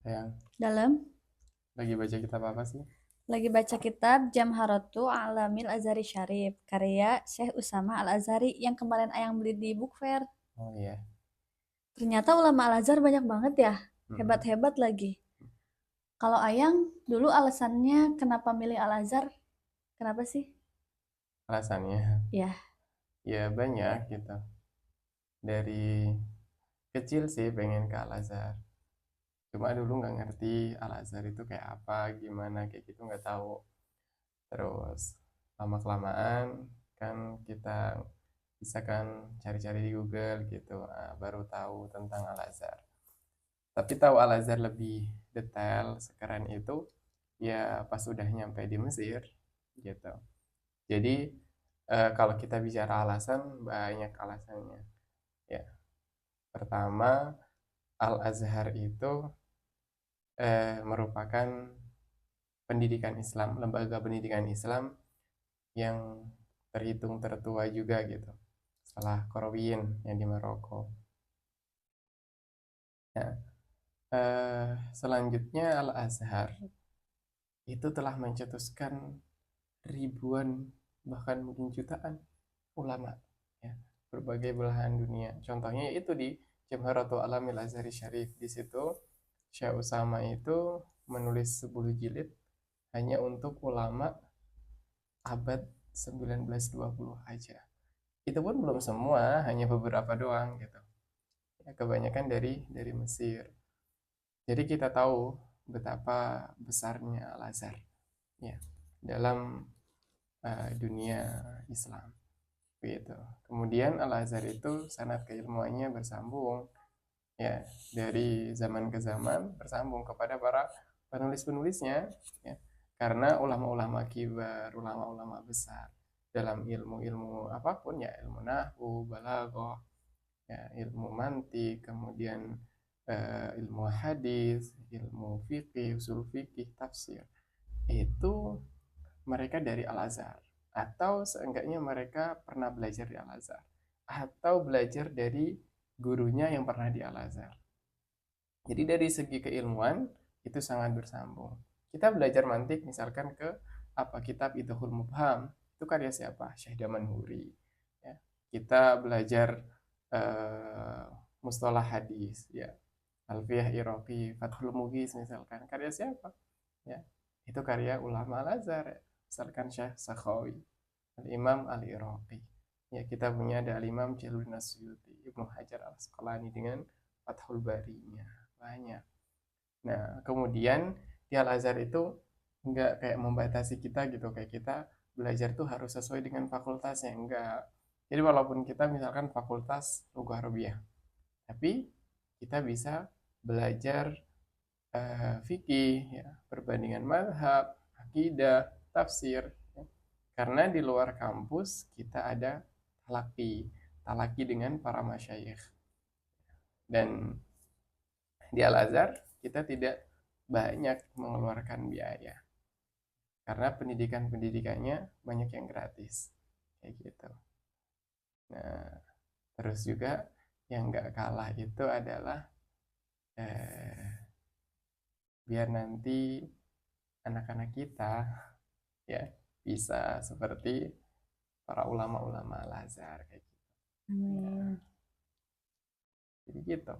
Sayang, Dalam lagi baca kitab apa sih? lagi baca kitab Jamharatu Alamil Azhari Syarif karya Syekh Usama Al-Azhari yang kemarin Ayang beli di book fair. Oh iya. Ternyata ulama Al-Azhar banyak banget ya, Mm-mm. hebat-hebat lagi. Kalau Ayang dulu alasannya kenapa milih Al-Azhar? Kenapa sih? Alasannya, Ya, ya banyak gitu. Dari kecil sih pengen ke Al-Azhar. Cuma dulu nggak ngerti Al-Azhar itu kayak apa, gimana, kayak gitu nggak tahu. Terus lama-kelamaan kan kita bisa kan cari-cari di Google gitu, baru tahu tentang Al-Azhar. Tapi tahu Al-Azhar lebih detail sekeren itu ya pas udah nyampe di Mesir gitu. Jadi kalau kita bicara alasan, banyak alasannya. Ya, pertama, Al-Azhar itu merupakan pendidikan Islam, lembaga pendidikan Islam yang terhitung tertua juga gitu. Setelah Qarawiyyin yang di Maroko. Nah, selanjutnya Al-Azhar itu telah mencetuskan ribuan bahkan mungkin jutaan ulama ya, berbagai belahan dunia. Contohnya yaitu di Jamharatul Alamil Azhari Syarif. Di situ Syekh Usama itu menulis 10 jilid hanya untuk ulama abad 1920 aja. Itu pun belum semua, hanya beberapa doang gitu. Ya, kebanyakan dari Mesir. Jadi kita tahu betapa besarnya Al-Azhar ya dalam dunia Islam. Gitu. Kemudian Al-Azhar itu sanad keilmuannya bersambung ya dari zaman ke zaman bersambung kepada para penulis-penulisnya ya. Karena ulama-ulama kibar, ulama-ulama besar dalam ilmu-ilmu apapun ya, ilmu nahwu, balaghah, ya, ilmu mantik, kemudian ilmu hadis, ilmu fikih, usul fikih, tafsir. Itu mereka dari Al-Azhar atau seenggaknya mereka pernah belajar di Al-Azhar atau belajar dari gurunya yang pernah di Al-Azhar. Jadi dari segi keilmuan itu sangat bersambung. Kita belajar mantik misalkan ke apa kitab Idhul Mubham, itu karya siapa? Syekh Damanhuri. Ya. Kita belajar uh, mustalah hadis, ya. Alfiyah Iraqi, Fathul Mughis misalkan, karya siapa? Ya. Itu karya ulama Al-Azhar, ya. Misalkan Syekh Sakhawi, Al-Imam Al-Iraqi. Ya, kita punya ada Al-Imam Jalaluddin Asyuti, Ibnu Hajar Al-Asqalani dengan Fathul Barinya. Banyak. Nah, kemudian di Al-Azhar itu nggak kayak membatasi kita gitu, kayak kita belajar tuh harus sesuai dengan fakultasnya, enggak. Jadi walaupun kita misalkan fakultas Lughah Arabiyah, tapi kita bisa belajar fikih, ya, perbandingan madhab, akidah, tafsir. Ya. Karena di luar kampus kita ada talaki, talaki dengan para masyayikh. Dan di Al-Azhar kita tidak banyak mengeluarkan biaya karena pendidikannya banyak yang gratis kayak gitu. Nah, terus juga yang nggak kalah itu adalah eh, biar nanti anak-anak kita ya bisa seperti para ulama-ulama Al-Azhar kayak gitu. Nah, amin. jadi gitu.